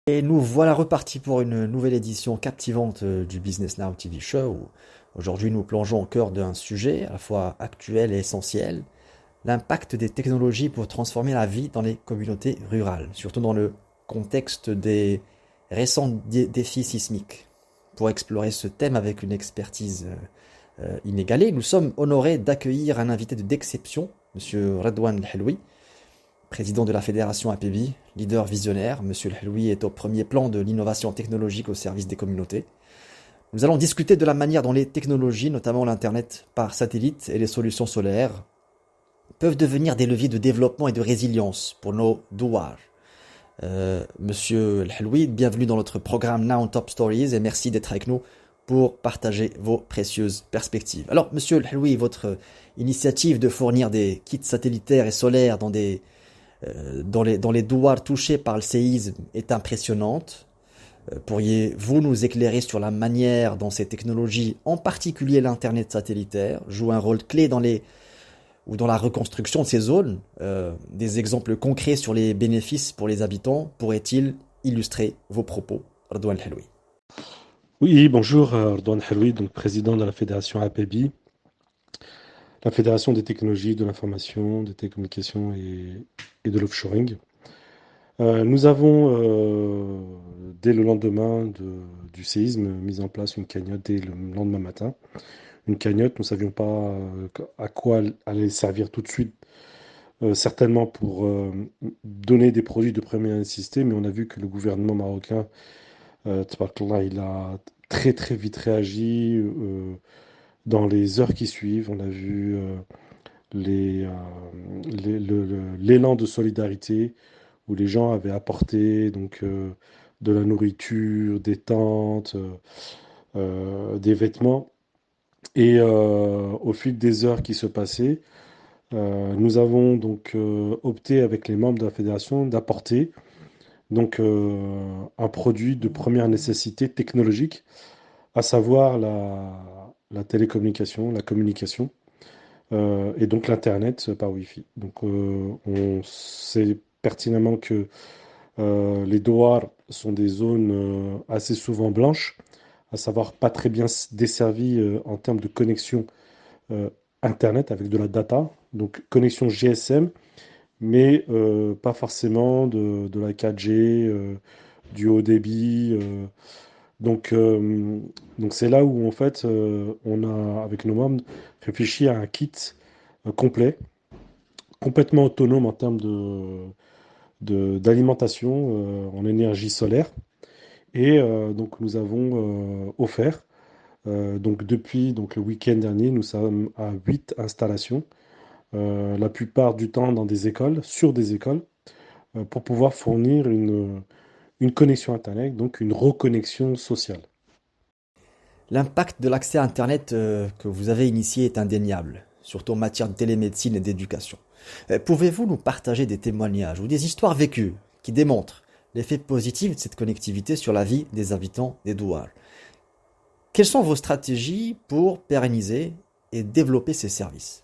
Et nous voilà repartis pour une nouvelle édition captivante du Business Now TV Show. Aujourd'hui, nous plongeons au cœur d'un sujet à la fois actuel et essentiel, l'impact des technologies pour transformer la vie dans les communautés rurales, surtout dans le contexte des récents défis sismiques. Pour explorer ce thème avec une expertise inégalée, nous sommes honorés d'accueillir un invité d'exception, Monsieur Redouane El président de la fédération APB, leader visionnaire. Monsieur El est au premier plan de l'innovation technologique au service des communautés. Nous allons discuter de la manière dont les technologies, notamment l'Internet par satellite et les solutions solaires, peuvent devenir des leviers de développement et de résilience pour nos douars. Monsieur El bienvenue dans notre programme Now on Top Stories et merci d'être avec nous pour partager vos précieuses perspectives. Alors, Monsieur El votre initiative de fournir des kits satellitaires et solaires dans les douars touchés par le séisme est impressionnante. Pourriez-vous nous éclairer sur la manière dont ces technologies, en particulier l'Internet satellitaire, jouent un rôle clé dans la reconstruction de ces zones? Des exemples concrets sur les bénéfices pour les habitants pourraient-ils illustrer vos propos, Redouane El? Oui, bonjour, Redouane Helloui, donc président de la fédération APB, la fédération des technologies de l'information, des télécommunications et de l'offshoring. Nous avons, dès le lendemain du séisme, mis en place une cagnotte dès le lendemain matin. Une cagnotte, nous ne savions pas à quoi elle allait servir tout de suite, certainement pour donner des produits de première nécessité, mais on a vu que le gouvernement marocain, tabarakallah, il a très très vite réagi. Dans les heures qui suivent, on a vu l'élan de solidarité où les gens avaient apporté donc de la nourriture, des tentes, des vêtements. Et au fil des heures qui se passaient, nous avons donc opté avec les membres de la fédération d'apporter donc un produit de première nécessité technologique, à savoir la télécommunication, la communication. Et donc l'Internet par Wi-Fi. Donc on sait pertinemment que les douars sont des zones assez souvent blanches, à savoir pas très bien desservies en termes de connexion euh, Internet avec de la data, donc connexion GSM, mais pas forcément de la 4G, du haut débit. Donc donc c'est là où en fait on a, avec nos membres, réfléchi à un kit complet, complètement autonome en termes d'alimentation en énergie solaire. Et donc nous avons offert, donc depuis donc, le week-end dernier, nous sommes à 8 installations, la plupart du temps dans des écoles, sur des écoles, pour pouvoir fournir une connexion Internet, donc une reconnexion sociale. L'impact de l'accès à Internet que vous avez initié est indéniable, surtout en matière de télémédecine et d'éducation. Pouvez-vous nous partager des témoignages ou des histoires vécues qui démontrent l'effet positif de cette connectivité sur la vie des habitants des douars? Quelles sont vos stratégies pour pérenniser et développer ces services?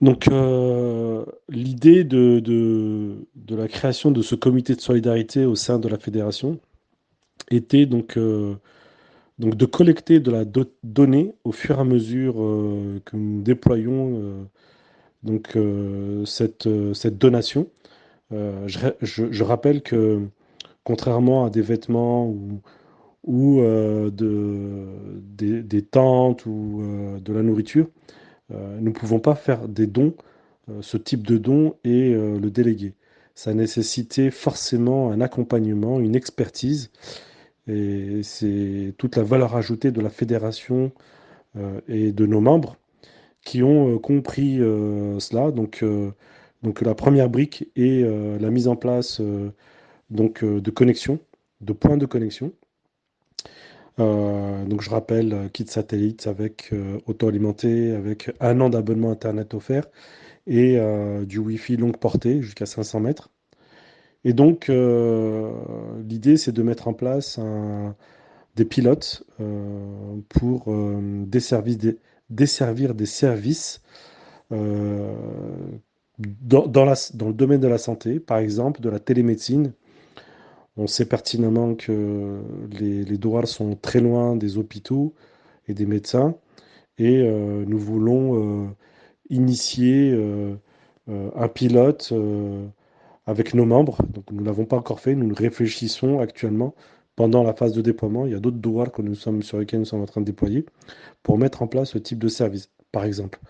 Donc l'idée de la création de ce comité de solidarité au sein de la fédération était donc de collecter de la donnée au fur et à mesure que nous déployons cette donation. Je rappelle que contrairement à des vêtements ou des tentes ou de la nourriture, nous ne pouvons pas faire des dons, ce type de dons et le déléguer. Ça nécessitait forcément un accompagnement, une expertise, et c'est toute la valeur ajoutée de la fédération et de nos membres qui ont compris cela. Donc la première brique est la mise en place de connexion, de points de connexion. Donc je rappelle, kit satellite avec auto-alimenté, avec un an d'abonnement Internet offert et du Wi-Fi longue portée jusqu'à 500 mètres. Et donc l'idée c'est de mettre en place des pilotes pour desservir des services euh, dans le domaine de la santé, par exemple de la télémédecine On sait pertinemment que les douars sont très loin des hôpitaux et des médecins, et nous voulons initier un pilote avec nos membres. Donc nous ne l'avons pas encore fait, nous réfléchissons actuellement pendant la phase de déploiement. Il y a d'autres douars sur lesquels nous sommes en train de déployer pour mettre en place ce type de service, par exemple.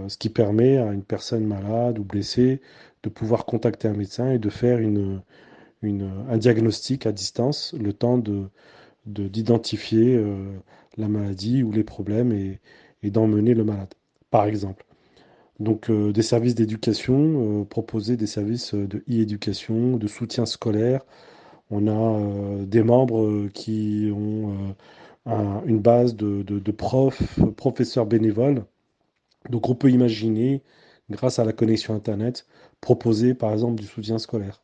Ce qui permet à une personne malade ou blessée de pouvoir contacter un médecin et de faire un diagnostic à distance, le temps d'identifier la maladie ou les problèmes et d'emmener le malade, par exemple. Donc des services d'éducation, proposer des services de e-éducation, de soutien scolaire. On a des membres qui ont une base de professeurs bénévoles. Donc on peut imaginer, grâce à la connexion Internet, proposer par exemple du soutien scolaire.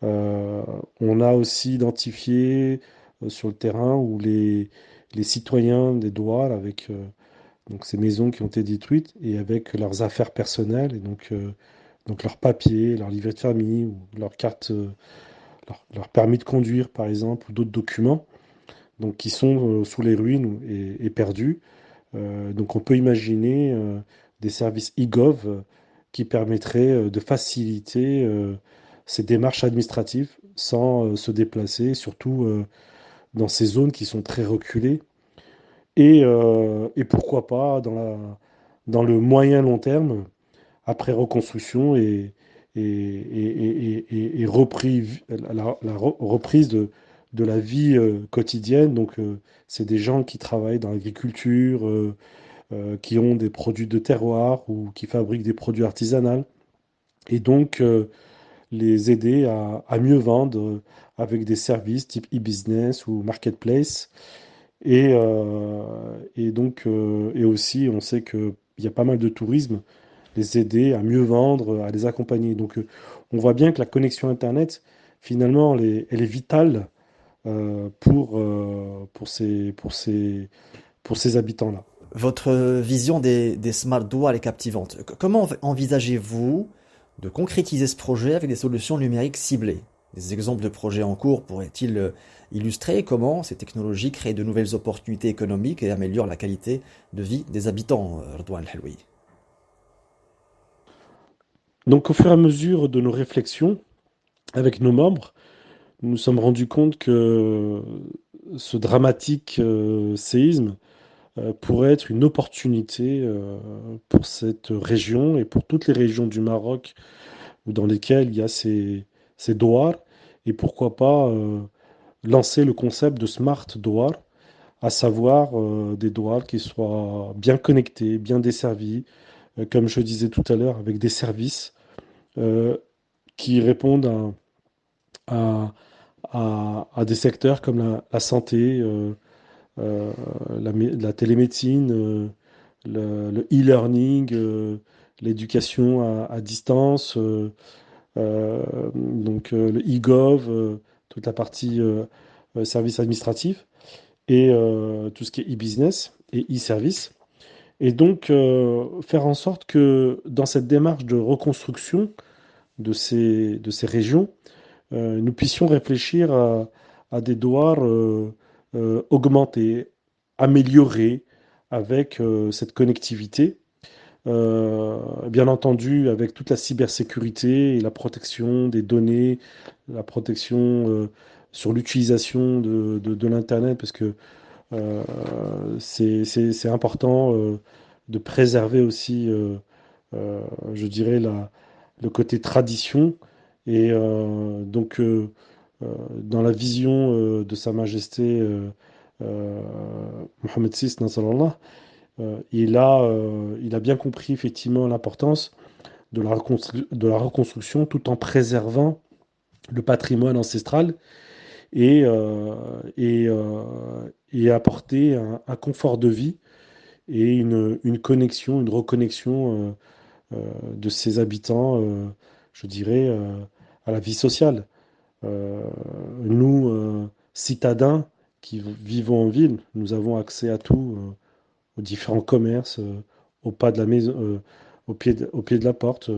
Euh, on a aussi identifié sur le terrain où les citoyens des Douars, avec donc ces maisons qui ont été détruites, et avec leurs affaires personnelles, et donc leurs papiers, leur livret de famille, ou leur carte, leur permis de conduire par exemple, ou d'autres documents, donc qui sont sous les ruines et perdus. Donc on peut imaginer des services e-gov qui permettraient de faciliter ces démarches administratives sans se déplacer, surtout dans ces zones qui sont très reculées. Et pourquoi pas dans le moyen long terme, après reconstruction et reprise de la vie quotidienne. Donc c'est des gens qui travaillent dans l'agriculture, qui ont des produits de terroir ou qui fabriquent des produits artisanaux. Et donc, les aider à mieux vendre avec des services type e-business ou marketplace. Et aussi, on sait qu'il y a pas mal de tourisme, les aider à mieux vendre, à les accompagner. Donc, on voit bien que la connexion Internet, finalement, elle est vitale pour ces habitants-là. Votre vision des smart douars est captivante. Comment envisagez-vous de concrétiser ce projet avec des solutions numériques ciblées? Des exemples de projets en cours pourraient-ils illustrer comment ces technologies créent de nouvelles opportunités économiques et améliorent la qualité de vie des habitants, Redouane El Helloui? Donc, au fur et à mesure de nos réflexions avec nos membres, nous nous sommes rendus compte que ce dramatique séisme pourrait être une opportunité pour cette région et pour toutes les régions du Maroc dans lesquelles il y a ces douars. Et pourquoi pas lancer le concept de smart douar, à savoir des douars qui soient bien connectés, bien desservis, comme je disais tout à l'heure, avec des services euh, qui répondent à, à des secteurs comme la santé, euh, la télémédecine, le e-learning, l'éducation à distance, le e-gov, toute la partie services administratifs et tout ce qui est e-business et e-service. Et donc, faire en sorte que dans cette démarche de reconstruction de ces régions, nous puissions réfléchir à des douars augmentés, améliorés avec cette connectivité. Bien entendu, avec toute la cybersécurité et la protection des données, la protection sur l'utilisation de l'Internet, parce que euh, c'est important de préserver aussi, euh, je dirais, le côté tradition. Et dans la vision de Sa Majesté euh, Mohammed VI, Nasrallah, il a bien compris effectivement l'importance de la reconstruction tout en préservant le patrimoine ancestral et, euh, et, euh, et apporter un confort de vie et une connexion, une reconnexion de ses habitants, je dirais, à la vie sociale. Euh, nous, citadins qui vivons en ville, nous avons accès à tout, aux différents commerces, au pas de la maison, au pied de la porte,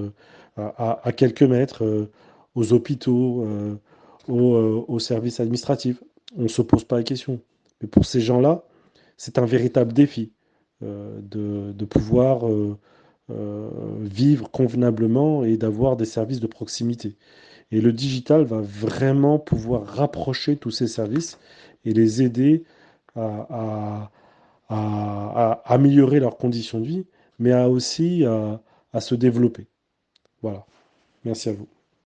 à quelques mètres, aux hôpitaux, au service administratif. On ne se pose pas la question. Mais pour ces gens-là, c'est un véritable défi de pouvoir vivre convenablement et d'avoir des services de proximité. Et le digital va vraiment pouvoir rapprocher tous ces services et les aider à, à améliorer leurs conditions de vie, mais aussi à se développer. Voilà. Merci à vous.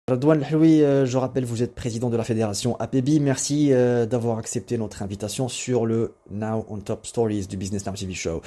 Redouane Hlui, je rappelle, vous êtes président de la fédération APB. Merci d'avoir accepté notre invitation sur le Now on Top Stories du Business Now TV Show.